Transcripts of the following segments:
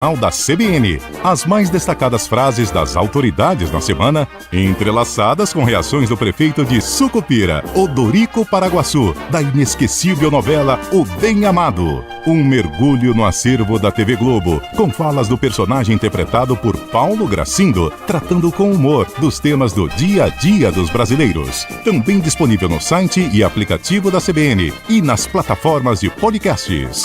Da CBN, as mais destacadas frases das autoridades na semana, entrelaçadas com reações do prefeito de Sucupira, Odorico Paraguaçu, da inesquecível novela O Bem Amado. Um mergulho no acervo da TV Globo, com falas do personagem interpretado por Paulo Gracindo, tratando com humor dos temas do dia a dia dos brasileiros. Também disponível no site e aplicativo da CBN e nas plataformas de podcasts.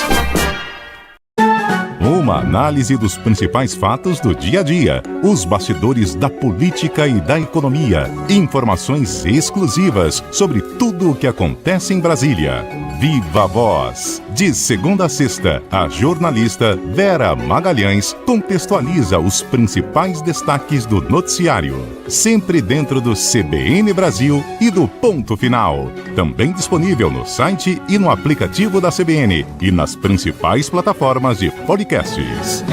Uma análise dos principais fatos do dia a dia, os bastidores da política e da economia, informações exclusivas sobre tudo o que acontece em Brasília. Viva a Voz! De segunda a sexta, a jornalista Vera Magalhães contextualiza os principais destaques do noticiário, sempre dentro do CBN Brasil e do Ponto Final. Também disponível no site e no aplicativo da CBN e nas principais plataformas de podcasts.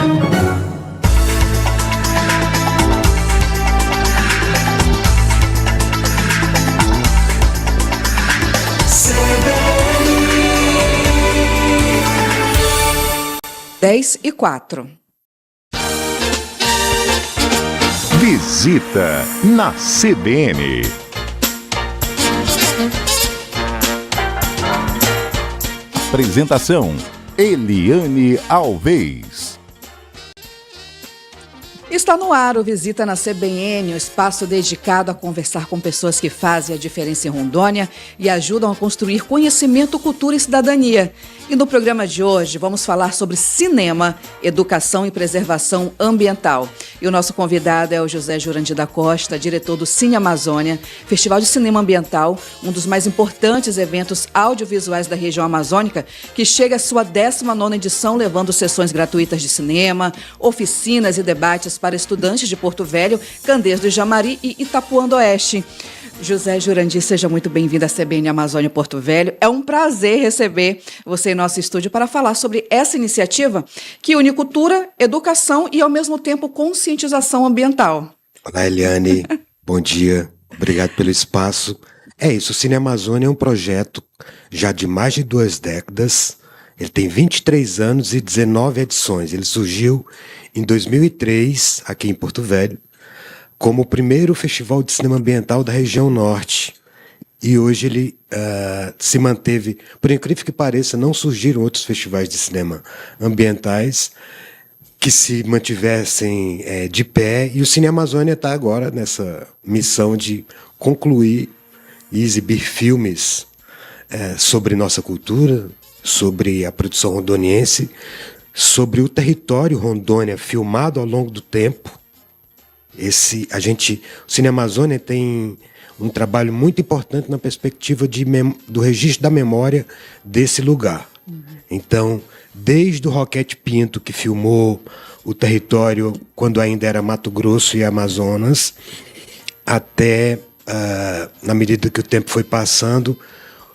Dez e 4. Visita na CBN. Apresentação: Eliane Alves. Está no ar o Visita na CBN, um espaço dedicado a conversar com pessoas que fazem a diferença em Rondônia e ajudam a construir conhecimento, cultura e cidadania. E no programa de hoje vamos falar sobre cinema, educação e preservação ambiental. E o nosso convidado é o José Jurandir da Costa, diretor do Cine Amazônia, Festival de Cinema Ambiental, um dos mais importantes eventos audiovisuais da região amazônica, que chega à sua 19ª edição, levando sessões gratuitas de cinema, oficinas e debates para estudantes de Porto Velho, Candeias do Jamari e Itapuã do Oeste. José Jurandir, seja muito bem-vindo à CBN Amazônia Porto Velho. É um prazer receber você em nosso estúdio para falar sobre essa iniciativa que une cultura, educação e, ao mesmo tempo, conscientização ambiental. Olá, Eliane. Bom dia. Obrigado pelo espaço. É isso, o Cine Amazônia é um projeto já de mais de 2 décadas. Ele tem 23 anos e 19 edições. Ele surgiu em 2003, aqui em Porto Velho, como o primeiro festival de cinema ambiental da região norte. E hoje ele se manteve, por incrível que pareça, não surgiram outros festivais de cinema ambientais que se mantivessem de pé. E o Cine Amazônia está agora nessa missão de concluir e exibir filmes sobre nossa cultura, sobre a produção rondoniense, sobre o território Rondônia filmado ao longo do tempo. O Cine Amazônia tem um trabalho muito importante na perspectiva do registro da memória desse lugar. Então, desde o Roquete Pinto, que filmou o território quando ainda era Mato Grosso e Amazonas, até, na medida que o tempo foi passando,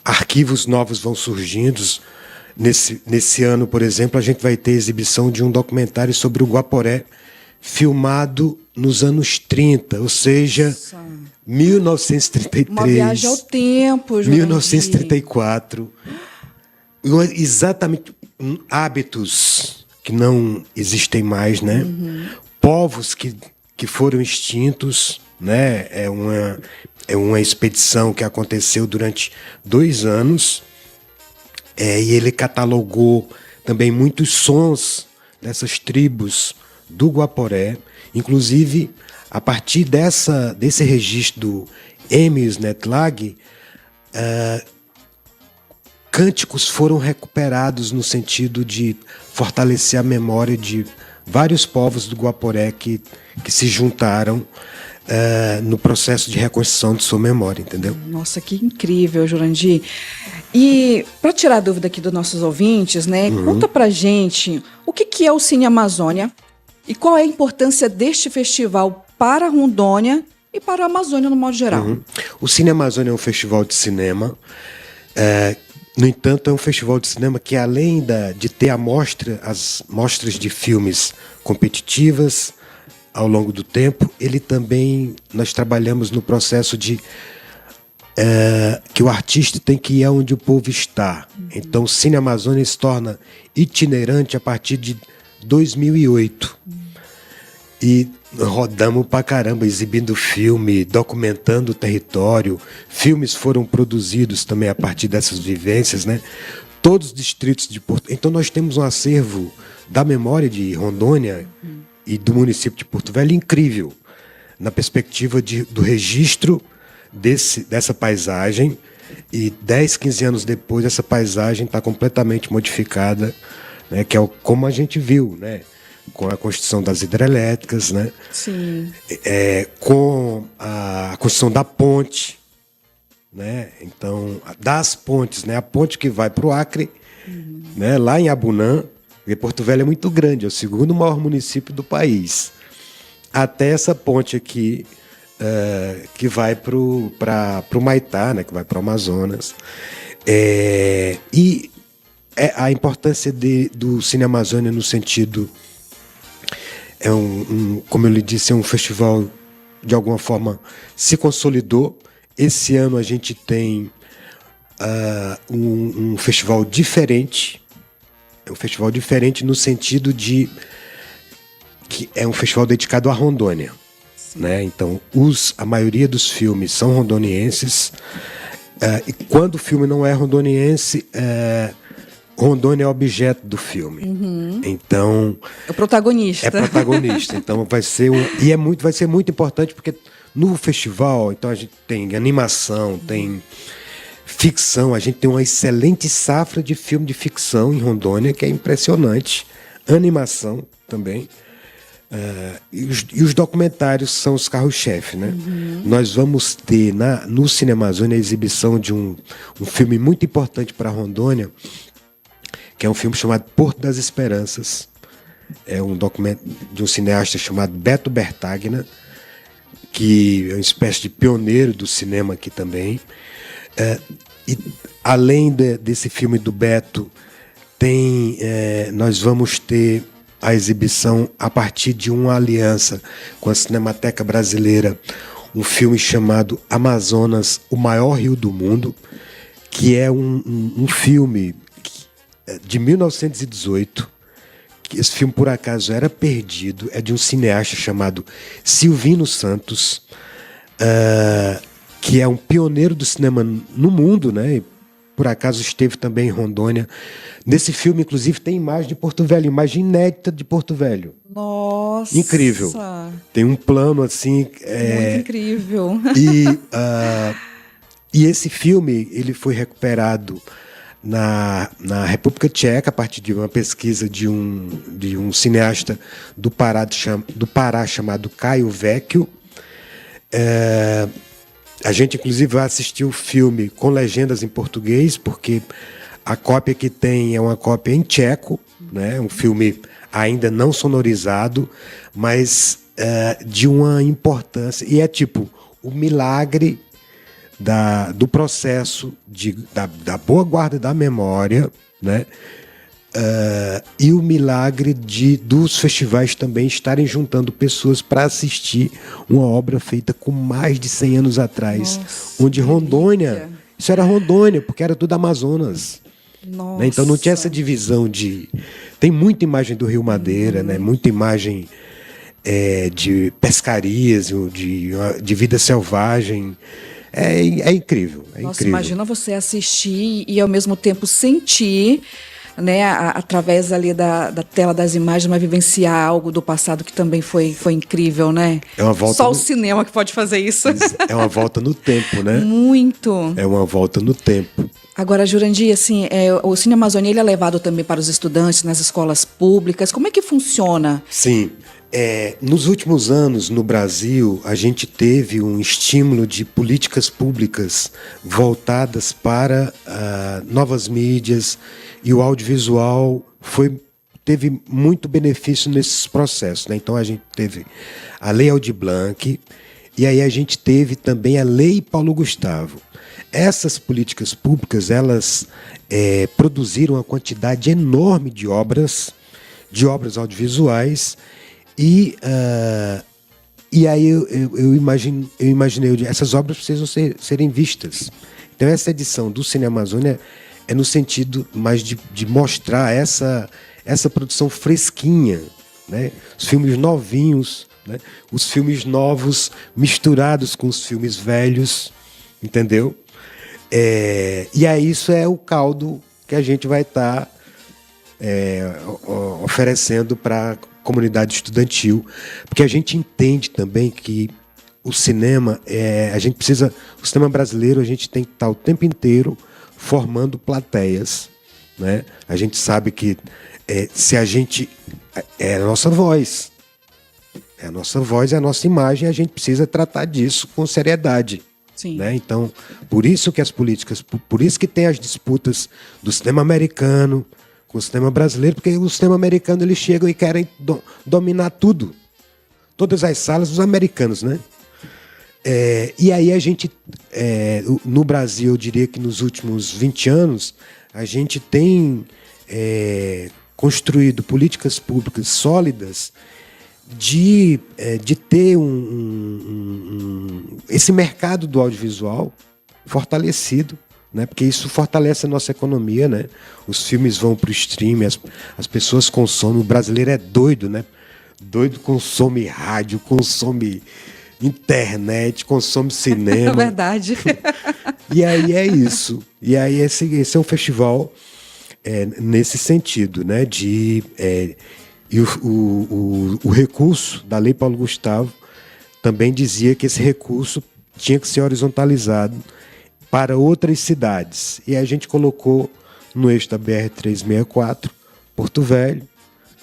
arquivos novos vão surgindo. Nesse ano, por exemplo, a gente vai ter exibição de um documentário sobre o Guaporé, filmado nos anos 30, ou seja, Nossa. 1933. Uma viagem ao tempo, Jurandir. 1934. Exatamente, hábitos que não existem mais, né? Povos que foram extintos, né? É uma expedição que aconteceu durante 2 anos. E ele catalogou também muitos sons dessas tribos do Guaporé. Inclusive, a partir desse registro do Emils Netlag, cânticos foram recuperados no sentido de fortalecer a memória de vários povos do Guaporé que se juntaram no processo de reconstrução de sua memória, entendeu? Nossa, que incrível, Jurandir. E para tirar a dúvida aqui dos nossos ouvintes, né, conta pra gente o que é o Cine Amazônia e qual é a importância deste festival para a Rondônia e para a Amazônia no modo geral. O Cine Amazônia é um festival de cinema. No entanto, é um festival de cinema que, além de ter as mostras de filmes competitivas ao longo do tempo, nós trabalhamos no processo de que o artista tem que ir aonde o povo está. Então, o Cine Amazônia se torna itinerante a partir 2008. E rodamos pra caramba, exibindo filme, documentando o território. Filmes foram produzidos também a partir dessas vivências, né? Todos os distritos de Porto... Então nós temos um acervo da memória de Rondônia e do município de Porto Velho incrível, na perspectiva do registro dessa paisagem. E 10, 15 anos depois, essa paisagem está completamente modificada, né? Que é como a gente viu, né? Com a construção das hidrelétricas, né? Sim. Com a construção da ponte, né? Então, das pontes, né? A ponte que vai para o Acre, né? Lá em Abunã, porque Porto Velho é muito grande, é o segundo maior município do país. Até essa ponte aqui, que vai para o Maitá, né? Que vai para o Amazonas. E a importância do Cine Amazônia no sentido... como eu lhe disse, é um festival, de alguma forma, se consolidou. Esse ano a gente tem um festival diferente. É um festival diferente no sentido de que é um festival dedicado à Rondônia, né? Então, a maioria dos filmes são rondonienses. E quando o filme não é rondoniense, Rondônia é objeto do filme. Então... É o protagonista. É protagonista. Então vai ser vai ser muito importante, porque no festival, então a gente tem animação, tem ficção, a gente tem uma excelente safra de filme de ficção em Rondônia, que é impressionante. Animação também. E os documentários são os carros-chefe, né? Nós vamos ter no Cine Amazônia a exibição de um filme muito importante para Rondônia, que é um filme chamado Porto das Esperanças. É um documento de um cineasta chamado Beto Bertagna, que é uma espécie de pioneiro do cinema aqui também. E além desse filme do Beto, nós vamos ter a exibição, a partir de uma aliança com a Cinemateca Brasileira, um filme chamado Amazonas, o maior rio do mundo, que é um filme de 1918, que esse filme por acaso era perdido, é de um cineasta chamado Silvino Santos, que é um pioneiro do cinema no mundo, né? E por acaso esteve também em Rondônia. Nesse filme, inclusive, tem imagem de Porto Velho, imagem inédita de Porto Velho. Nossa! Incrível. Tem um plano assim... Muito incrível. E esse filme, ele foi recuperado na República Tcheca, a partir de uma pesquisa de um cineasta do Pará chamado Caio Vecchio. A gente, inclusive, vai assistir o filme com legendas em português, porque a cópia que tem é uma cópia em tcheco, né? Um filme ainda não sonorizado, mas de uma importância. E é tipo o milagre do processo da boa guarda da memória, né? E o milagre dos festivais também estarem juntando pessoas para assistir uma obra feita com mais de 100 anos atrás. Nossa, onde Rondônia, isso era Rondônia, porque era tudo Amazonas. Nossa. Né? Então não tinha essa divisão tem muita imagem do Rio Madeira, né? Muita imagem de pescarias, de vida selvagem. É incrível. Nossa, incrível. Imagina você assistir e ao mesmo tempo sentir, né, através ali da tela das imagens, mas vivenciar algo do passado que também foi incrível, né? Só o cinema que pode fazer isso. É uma volta no tempo, né? Muito. É uma volta no tempo. Agora, Jurandir, assim, o Cine Amazônia ele é levado também para os estudantes nas escolas públicas. Como é que funciona? Sim. Nos últimos anos, no Brasil, a gente teve um estímulo de políticas públicas voltadas para novas mídias, e o audiovisual teve muito benefício nesses processos, né? Então a gente teve a Lei Aldir Blanc, e aí a gente teve também a Lei Paulo Gustavo. Essas políticas públicas, elas produziram uma quantidade enorme de obras audiovisuais. E aí eu imaginei, essas obras precisam serem vistas. Então essa edição do Cine Amazônia é no sentido mais de mostrar essa essa produção fresquinha, né? Os filmes novinhos, né? Os filmes novos misturados com os filmes velhos, entendeu? E aí isso é o caldo que a gente vai estar oferecendo para a comunidade estudantil, porque a gente entende também que o cinema, o cinema brasileiro, a gente tem que estar o tempo inteiro formando plateias, né? A gente sabe que se a gente é a nossa voz, é a nossa imagem, a gente precisa tratar disso com seriedade. Sim. Né? Então, por isso que as políticas, por isso que tem as disputas do cinema americano com o cinema brasileiro, porque o cinema americano eles chegam e querem dominar tudo, todas as salas dos americanos, né? E aí a gente, no Brasil, eu diria que nos últimos 20 anos, a gente tem construído políticas públicas sólidas de ter esse mercado do audiovisual fortalecido, né? Porque isso fortalece a nossa economia, né? Os filmes vão para o streaming, as pessoas consomem, o brasileiro é doido, né? Doido, consome rádio, consome internet, consome cinema. É verdade. E aí é isso. E aí esse é um festival nesse sentido, né? E o recurso da Lei Paulo Gustavo também dizia que esse recurso tinha que ser horizontalizado para outras cidades. E a gente colocou no eixo da BR-364, Porto Velho,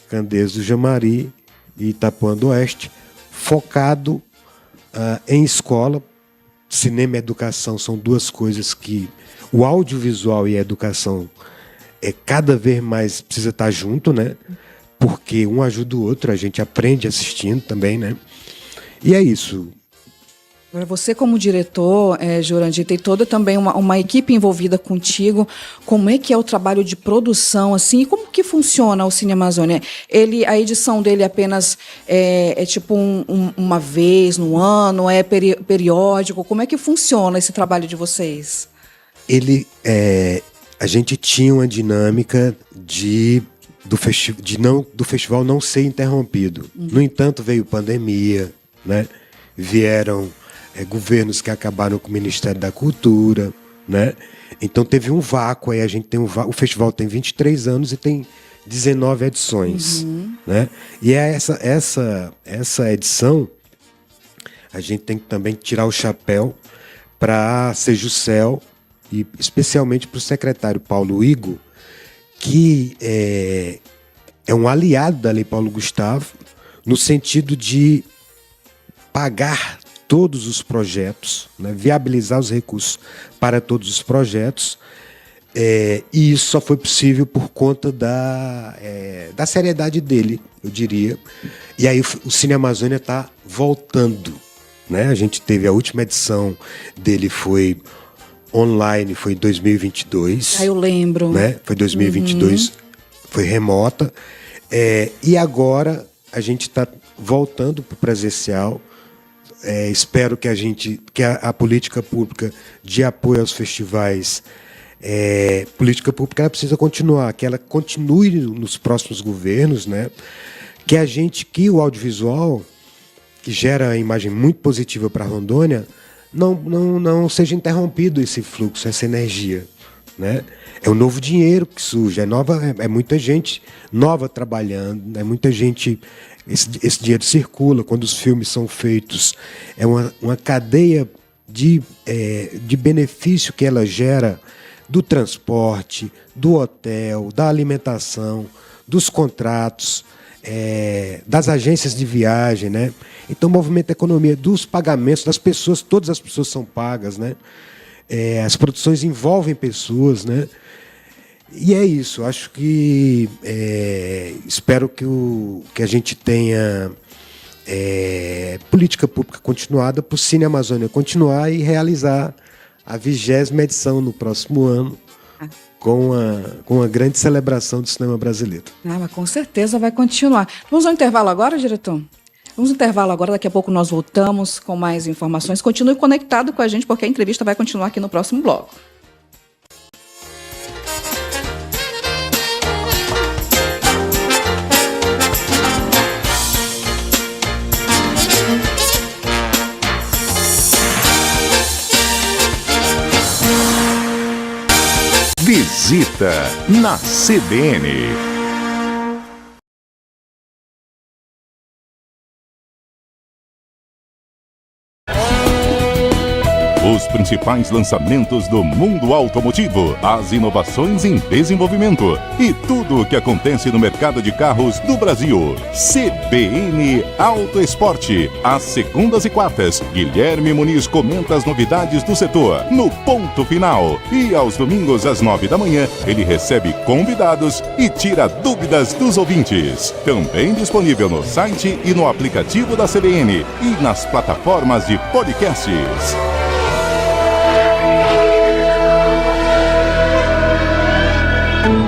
Candeias do Jamari e Itapuã do Oeste, focado em escola. Cinema e educação são duas coisas que o audiovisual e a educação cada vez mais precisa estar junto, né? Porque um ajuda o outro, a gente aprende assistindo também, né? E é isso. Agora, você como diretor, Jurandir, tem toda também uma equipe envolvida contigo. Como é que é o trabalho de produção, assim? E como que funciona o Cine Amazônia? A edição dele apenas tipo uma vez no ano? É periódico? Como é que funciona esse trabalho de vocês? A gente tinha uma dinâmica do festival não ser interrompido. No entanto, veio pandemia, né? Vieram governos que acabaram com o Ministério da Cultura, né? Então teve um vácuo aí, o festival tem 23 anos e tem 19 edições, né? E essa edição a gente tem que também tirar o chapéu para a Sejusel e especialmente para o secretário Paulo Igo, que é um aliado da Lei Paulo Gustavo, no sentido de pagar todos os projetos, né, viabilizar os recursos para todos os projetos, e isso só foi possível por conta da seriedade dele, eu diria. E aí o Cine Amazônia está voltando, né? A gente teve a última edição dele, foi online, foi em 2022. Eu lembro. Né? Foi 2022, foi remota. E agora a gente está voltando para o presencial. Espero que a política pública de apoio aos festivais, política pública ela precisa continuar, que ela continue nos próximos governos, né? Que o audiovisual, que gera a imagem muito positiva para Rondônia, não seja interrompido esse fluxo, essa energia, né? É um novo dinheiro que surge, é muita gente nova trabalhando, é muita gente. Esse dinheiro circula quando os filmes são feitos. É uma cadeia de benefício que ela gera do transporte, do hotel, da alimentação, dos contratos, das agências de viagem, né? Então movimenta a economia, dos pagamentos das pessoas, todas as pessoas são pagas, né? As produções envolvem pessoas, né? E é isso, acho que espero que a gente tenha política pública continuada para o Cine Amazônia continuar e realizar a 20ª edição no próximo ano, com uma grande celebração do cinema brasileiro. Mas com certeza vai continuar. Vamos ao intervalo agora, diretor? Vamos ao intervalo agora, daqui a pouco nós voltamos com mais informações. Continue conectado com a gente, porque a entrevista vai continuar aqui no próximo bloco. Visita na CBN. Os principais lançamentos do mundo automotivo, as inovações em desenvolvimento e tudo o que acontece no mercado de carros do Brasil. CBN Auto Esporte. Às segundas e quartas, Guilherme Muniz comenta as novidades do setor no Ponto Final. E aos domingos, às 9 da manhã, ele recebe convidados e tira dúvidas dos ouvintes. Também disponível no site e no aplicativo da CBN e nas plataformas de podcasts.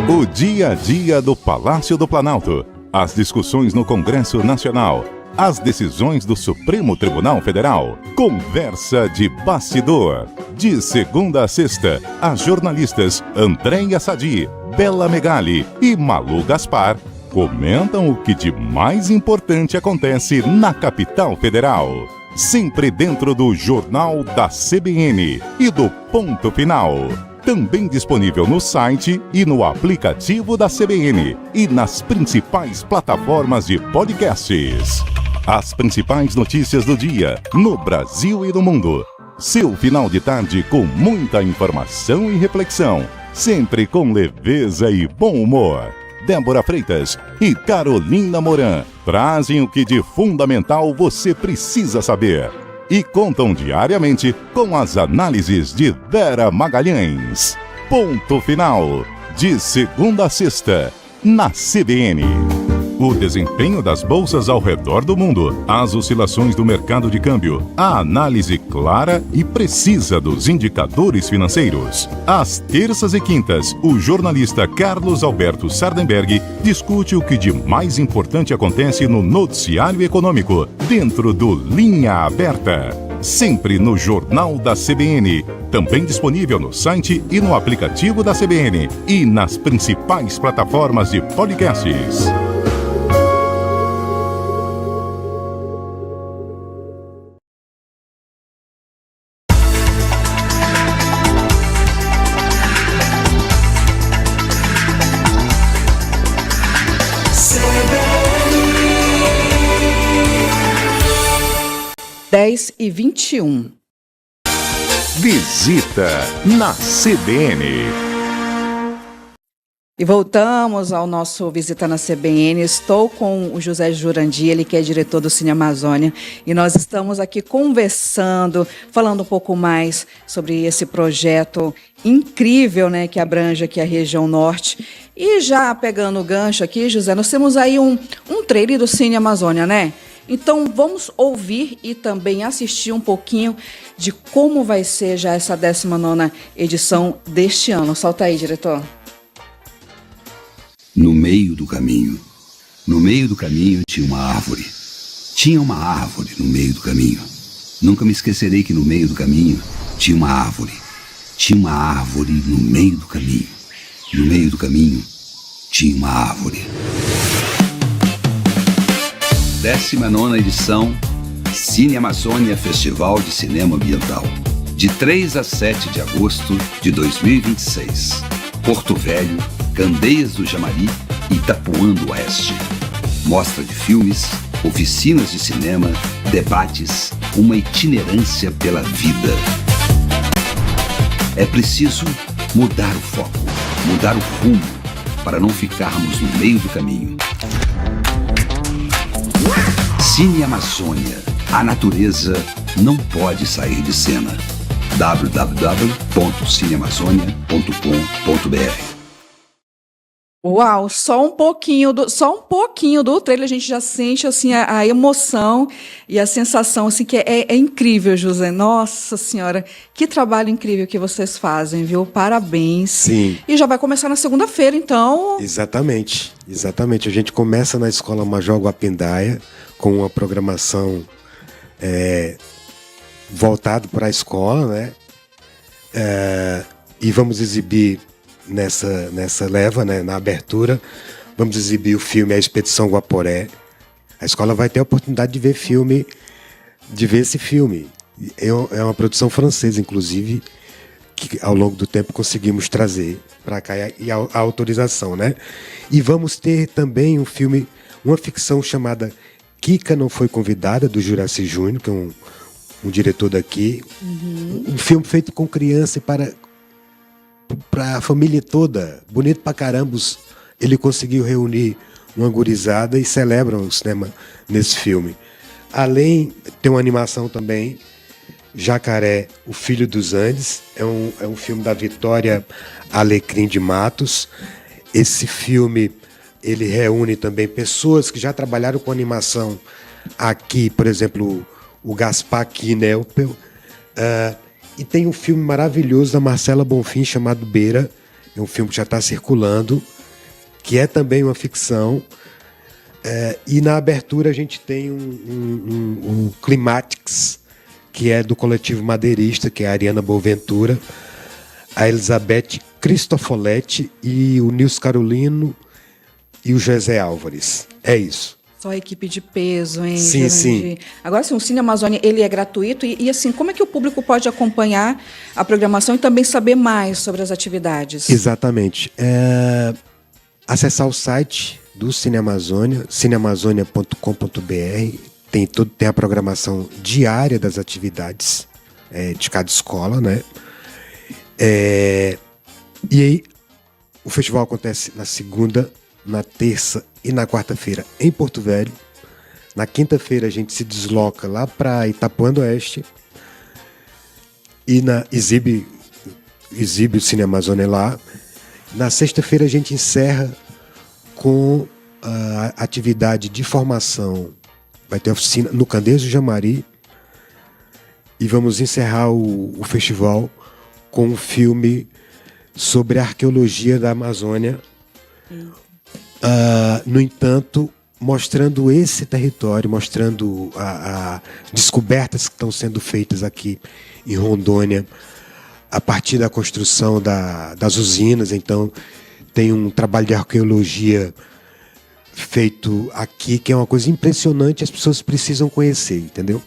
O dia a dia do Palácio do Planalto, as discussões no Congresso Nacional, as decisões do Supremo Tribunal Federal, conversa de bastidor. De segunda a sexta, as jornalistas Andréia Sadi, Bela Megali e Malu Gaspar comentam o que de mais importante acontece na capital federal. Sempre dentro do Jornal da CBN e do Ponto Final. Também disponível no site e no aplicativo da CBN e nas principais plataformas de podcasts. As principais notícias do dia, no Brasil e no mundo. Seu final de tarde com muita informação e reflexão, sempre com leveza e bom humor. Débora Freitas e Carolina Moran trazem o que de fundamental você precisa saber. E contam diariamente com as análises de Vera Magalhães. Ponto Final, de segunda a sexta, na CBN. O desempenho das bolsas ao redor do mundo, as oscilações do mercado de câmbio, a análise clara e precisa dos indicadores financeiros. Às terças e quintas, o jornalista Carlos Alberto Sardenberg discute o que de mais importante acontece no noticiário econômico, dentro do Linha Aberta. Sempre no Jornal da CBN, também disponível no site e no aplicativo da CBN e nas principais plataformas de podcasts. E 21. Visita na CBN. E voltamos ao nosso Visita na CBN. Estou com o José Jurandir, ele que é diretor do Cine Amazônia, e nós estamos aqui conversando, falando um pouco mais sobre esse projeto incrível, né, que abrange aqui a região norte. E já pegando o gancho aqui, José, nós temos aí um trailer do Cine Amazônia, né? Então, vamos ouvir e também assistir um pouquinho de como vai ser já essa 19ª edição deste ano. Solta aí, diretor. No meio do caminho tinha uma árvore. Tinha uma árvore no meio do caminho. Nunca me esquecerei que no meio do caminho tinha uma árvore. Tinha uma árvore no meio do caminho. No meio do caminho tinha uma árvore. 19ª edição Cine Amazônia Festival de Cinema Ambiental. De 3 a 7 de agosto de 2026. Porto Velho, Candeias do Jamari e Itapuã do Oeste. Mostra de filmes, oficinas de cinema, debates, uma itinerância pela vida. É preciso mudar o foco, mudar o rumo, para não ficarmos no meio do caminho. Cine Amazônia. A natureza não pode sair de cena. www.cineamazônia.com.br. Uau, só um pouquinho do trailer a gente já sente assim a emoção e a sensação assim que é incrível, José. Nossa Senhora, que trabalho incrível que vocês fazem, viu? Parabéns. Sim. E já vai começar na segunda-feira, então. Exatamente. A gente começa na Escola Major Guapindaia com uma programação voltada para a escola, né? E vamos exibir nessa leva, né, na abertura, vamos exibir o filme A Expedição Guaporé. A escola vai ter a oportunidade de ver esse filme. É uma produção francesa, inclusive, que ao longo do tempo conseguimos trazer para cá e a autorização, né? E vamos ter também um filme, uma ficção chamada Kika Não Foi Convidada, do Juraci Júnior, que é um diretor daqui. Um filme feito com criança e para a família toda. Bonito pra caramba. Ele conseguiu reunir uma gurizada e celebram o cinema nesse filme. Além, tem uma animação também, Jacaré, o Filho dos Andes. É um filme da Vitória Alecrim de Matos. Esse filme, ele reúne também pessoas que já trabalharam com animação aqui, por exemplo, o Gaspar Kinelpel. E tem um filme maravilhoso da Marcela Bonfim chamado Beira. É um filme que já está circulando, que é também uma ficção. E na abertura a gente tem um Climatics, que é do coletivo madeirista, que é a Ariana Boaventura, a Elizabeth Cristofoletti e o Nils Carolino e o José Álvares. É isso. Só a equipe de peso, hein? Sim, sim. Agora, assim, o Cine Amazônia, ele é gratuito e, assim, como é que o público pode acompanhar a programação e também saber mais sobre as atividades? Exatamente. Acessar o site do Cine Amazônia, cineamazônia.com.br. Tem a programação diária das atividades de cada escola, né? E aí, o festival acontece na segunda, na terça e na quarta-feira em Porto Velho. Na quinta-feira a gente se desloca lá para Itapuã do Oeste e exibe o Cine Amazônia lá. Na sexta-feira a gente encerra com a atividade de formação. Vai ter oficina no Candeias do Jamari e vamos encerrar o festival com um filme sobre a arqueologia da Amazônia. No entanto, mostrando esse território, mostrando as descobertas que estão sendo feitas aqui em Rondônia a partir da construção das usinas. Então, tem um trabalho de arqueologia feito aqui que é uma coisa impressionante, as pessoas precisam conhecer, entendeu?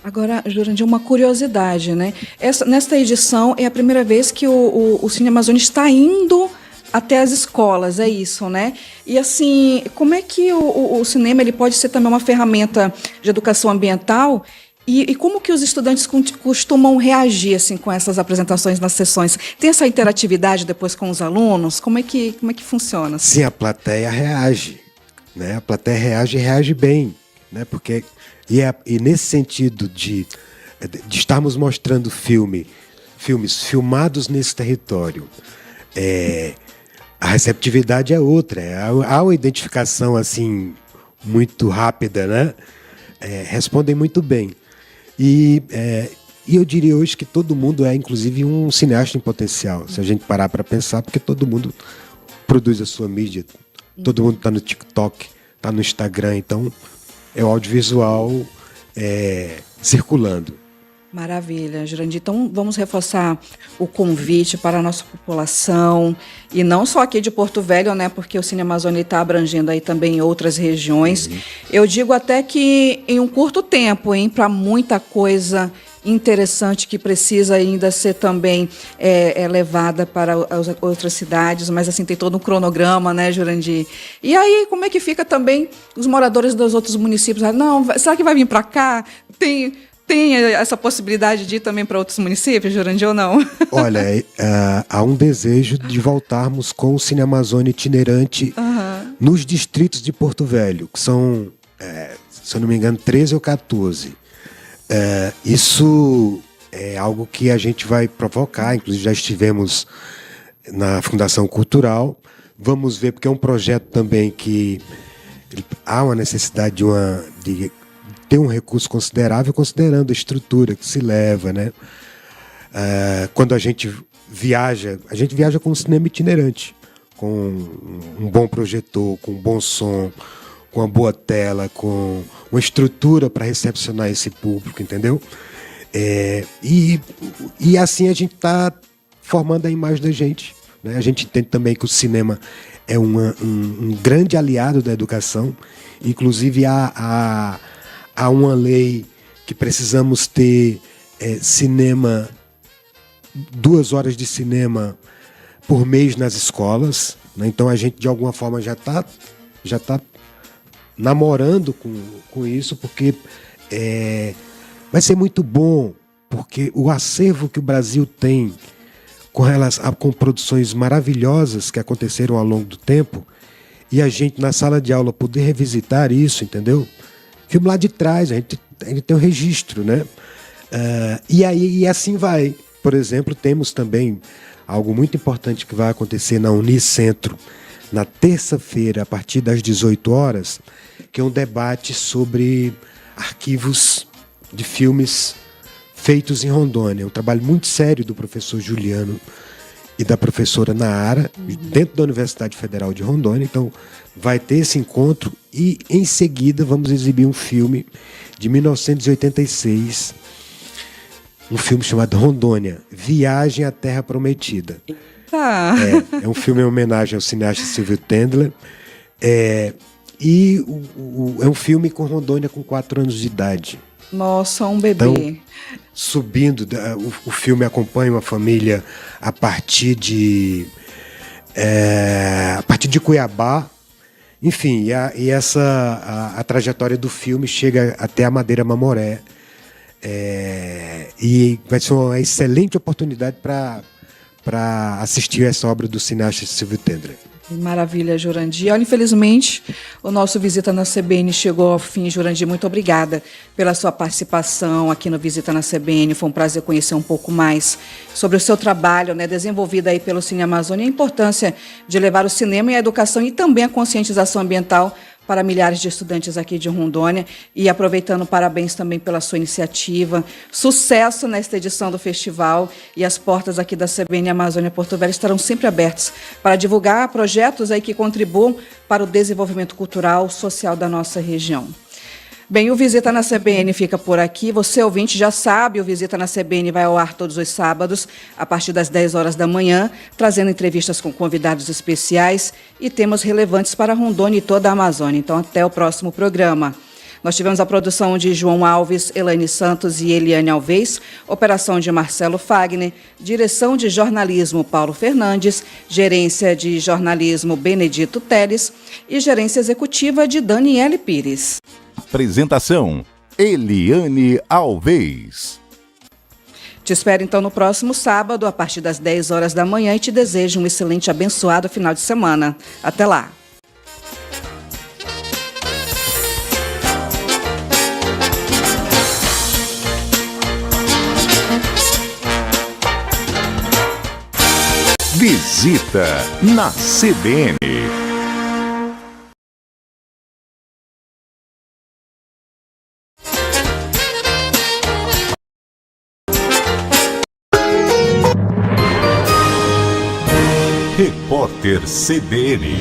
Agora, Jurandir, uma curiosidade, né? Nesta edição é a primeira vez que o Cine Amazônia está indo até as escolas, é isso, né? E assim, como é que o cinema ele pode ser também uma ferramenta de educação ambiental? E como que os estudantes costumam reagir assim, com essas apresentações nas sessões? Tem essa interatividade depois com os alunos? Como é que funciona? Sim, a plateia reage, né? A plateia reage bem, né? Porque e nesse sentido de estarmos mostrando filmes filmados nesse território, a receptividade é outra. Há uma identificação assim muito rápida, né? Respondem muito bem. E eu diria hoje que todo mundo é, inclusive, um cineasta em potencial. Se a gente parar para pensar, porque todo mundo produz a sua mídia. Todo mundo está no TikTok, está no Instagram. Então, é o audiovisual circulando. Maravilha, Jurandir. Então, vamos reforçar o convite para a nossa população, e não só aqui de Porto Velho, né, porque o Cine Amazônia está abrangendo aí também outras regiões. Eu digo até que em um curto tempo, para muita coisa interessante que precisa ainda ser também levada para as outras cidades, mas assim tem todo um cronograma, né, Jurandir? E aí, como é que fica também os moradores dos outros municípios? Não, será que vai vir para cá? Tem essa possibilidade de ir também para outros municípios, Jurandir, ou não? Olha, há um desejo de voltarmos com o Cine Amazônia itinerante nos distritos de Porto Velho, que são, se eu não me engano, 13 ou 14. Isso é algo que a gente vai provocar, inclusive já estivemos na Fundação Cultural. Vamos ver, porque é um projeto também que há uma necessidade de ter um recurso considerável, considerando a estrutura que se leva, né? Quando a gente viaja com um cinema itinerante, com um bom projetor, com um bom som, com uma boa tela, com uma estrutura para recepcionar esse público, entendeu? E assim a gente está formando a imagem da gente, né? A gente entende também que o cinema é um grande aliado da educação. Inclusive há uma lei que precisamos ter cinema 2 horas de cinema por mês nas escolas, né? Então a gente de alguma forma já tá namorando com isso, porque vai ser muito bom, porque o acervo que o Brasil tem com produções maravilhosas que aconteceram ao longo do tempo, e a gente na sala de aula poder revisitar isso, entendeu? Filme lá de trás, a gente tem um registro, né? E assim vai. Por exemplo, temos também algo muito importante que vai acontecer na Unicentro na terça-feira, a partir das 18 horas, que é um debate sobre arquivos de filmes feitos em Rondônia. Um trabalho muito sério do professor Juliano e da professora Naara, dentro da Universidade Federal de Rondônia. Então, vai ter esse encontro e, em seguida, vamos exibir um filme de 1986, um filme chamado Rondônia, Viagem à Terra Prometida. É um filme em homenagem ao cineasta Silvio Tendler. É um filme com Rondônia com 4 anos de idade. Nossa, um bebê. Então, subindo, o filme acompanha uma família a partir de Cuiabá. Enfim, a trajetória do filme chega até a Madeira Mamoré. E vai ser uma excelente oportunidade para assistir essa obra do cineasta Silvio Tendler. Maravilha, Jurandir. Olha, infelizmente, o nosso Visita na CBN chegou ao fim. Jurandir, muito obrigada pela sua participação aqui no Visita na CBN. Foi um prazer conhecer um pouco mais sobre o seu trabalho, né, desenvolvido aí pelo Cine Amazônia, e a importância de levar o cinema e a educação e também a conscientização ambiental para milhares de estudantes aqui de Rondônia. E aproveitando, parabéns também pela sua iniciativa. Sucesso nesta edição do festival, e as portas aqui da CBN Amazônia Porto Velho estarão sempre abertas para divulgar projetos aí que contribuam para o desenvolvimento cultural, social da nossa região. Bem, o Visita na CBN fica por aqui. Você, ouvinte, já sabe, o Visita na CBN vai ao ar todos os sábados, a partir das 10 horas da manhã, trazendo entrevistas com convidados especiais e temas relevantes para Rondônia e toda a Amazônia. Então, até o próximo programa. Nós tivemos a produção de João Alves, Elaine Santos e Eliane Alves, operação de Marcelo Fagner, direção de jornalismo Paulo Fernandes, gerência de jornalismo Benedito Teles e gerência executiva de Daniele Pires. Apresentação: Eliane Alves. Te espero então no próximo sábado, a partir das 10 horas da manhã, e te desejo um excelente e abençoado final de semana. Até lá! Visita na CBN. Repórter CBN.